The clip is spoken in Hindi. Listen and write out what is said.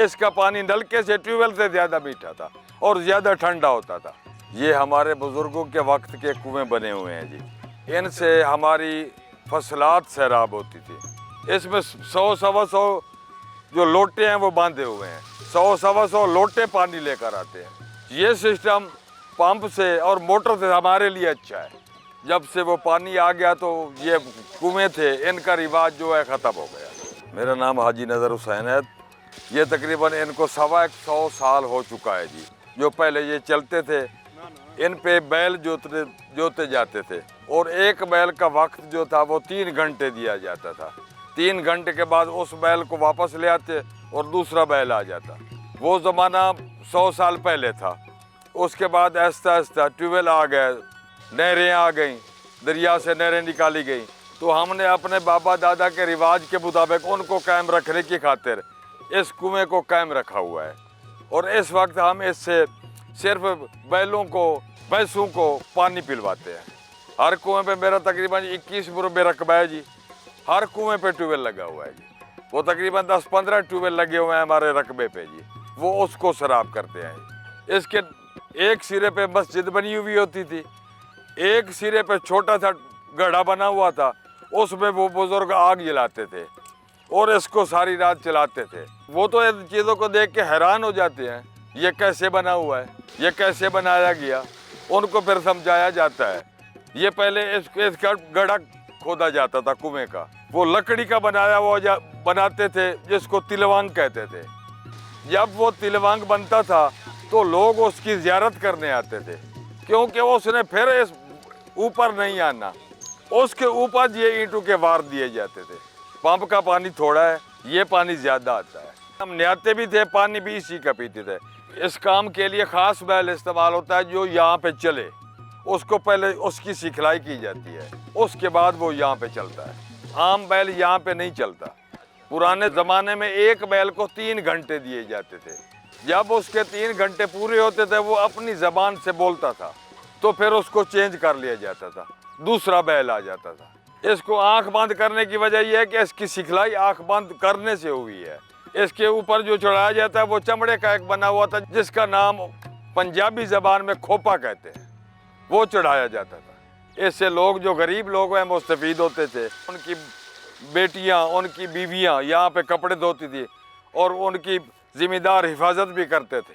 इसका पानी नलके से, ट्यूबवेल से ज़्यादा मीठा था और ज़्यादा ठंडा होता था। ये हमारे बुज़ुर्गों के वक्त के कुएं बने हुए हैं जी। इनसे हमारी फसलात सैराब होती थी। इसमें 100-125 जो लोटे हैं वो बांधे हुए हैं, 100-125 लोटे पानी लेकर आते हैं। ये सिस्टम पंप से और मोटर से हमारे लिए अच्छा है। जब से वो पानी आ गया तो ये कुएं थे, इनका रिवाज जो है ख़त्म हो गया। मेरा नाम हाजी नज़र हुसैन है। ये तकरीबन इनको 125 साल हो चुका है जी। जो पहले ये चलते थे, इन पे बैल जोते जाते थे और एक बैल का वक्त जो था वो 3 घंटे दिया जाता था। 3 घंटे के बाद उस बैल को वापस ले आते और दूसरा बैल आ जाता। वो ज़माना 100 साल पहले था। उसके बाद आहिस्ता आहिस्ता ट्यूबवेल आ गए, नहरें आ गईं, दरिया से नहरें निकाली गईं। तो हमने अपने बाबा दादा के रिवाज के मुताबिक उनको कायम रखने की खातिर इस कुएं को कायम रखा हुआ है। और इस वक्त हम इससे सिर्फ बैलों को, भैंसों को पानी पिलवाते हैं। हर कुएं पे मेरा तकरीबन 21 मुरब्बे रकबा है जी। हर कुएं पे ट्यूबवेल लगा हुआ है जी। वो तकरीबन 10-15 ट्यूबवेल लगे हुए हैं हमारे रकबे पे जी। वो उसको सराब करते हैं। इसके एक सिरे पे मस्जिद बनी हुई होती थी, एक सिरे पे छोटा सा गड्ढा बना हुआ था, उसमें वो बुजुर्ग आग जलाते थे और इसको सारी रात चलाते थे। वो तो इन चीज़ों को देख के हैरान हो जाते हैं, ये कैसे बना हुआ है, ये कैसे बनाया गया। उनको फिर समझाया जाता है। ये पहले इसका गड्ढा खोदा जाता था कुएं का, वो लकड़ी का बनाया हुआ बनाते थे, जिसको तिलवांग कहते थे। जब वो तिलवांग बनता था तो लोग उसकी ज़ियारत करने आते थे, क्योंकि उसने फिर इस ऊपर नहीं आना। उसके ऊपर ये ईंटों के वार दिए जाते थे। पंप का पानी थोड़ा है, ये पानी ज़्यादा आता है। हम नहाते भी थे, पानी भी इसी का पीते थे। इस काम के लिए ख़ास बैल इस्तेमाल होता है जो यहाँ पे चले। उसको पहले उसकी सिखलाई की जाती है, उसके बाद वो यहाँ पे चलता है। आम बैल यहाँ पे नहीं चलता। पुराने ज़माने में एक बैल को 3 घंटे दिए जाते थे। जब उसके 3 घंटे पूरे होते थे, वो अपनी ज़बान से बोलता था, तो फिर उसको चेंज कर लिया जाता था, दूसरा बैल आ जाता था। इसको आंख बंद करने की वजह यह है कि इसकी सिखलाई आंख बंद करने से हुई है। इसके ऊपर जो चढ़ाया जाता है वो चमड़े का एक बना हुआ था, जिसका नाम पंजाबी ज़बान में खोपा कहते हैं, वो चढ़ाया जाता था। इससे लोग, जो गरीब लोग हैं, मुस्तफ़ीद होते थे। उनकी बेटियां, उनकी बीवियां यहाँ पे कपड़े धोती थी और उनकी ज़िम्मेदार हिफाजत भी करते थे।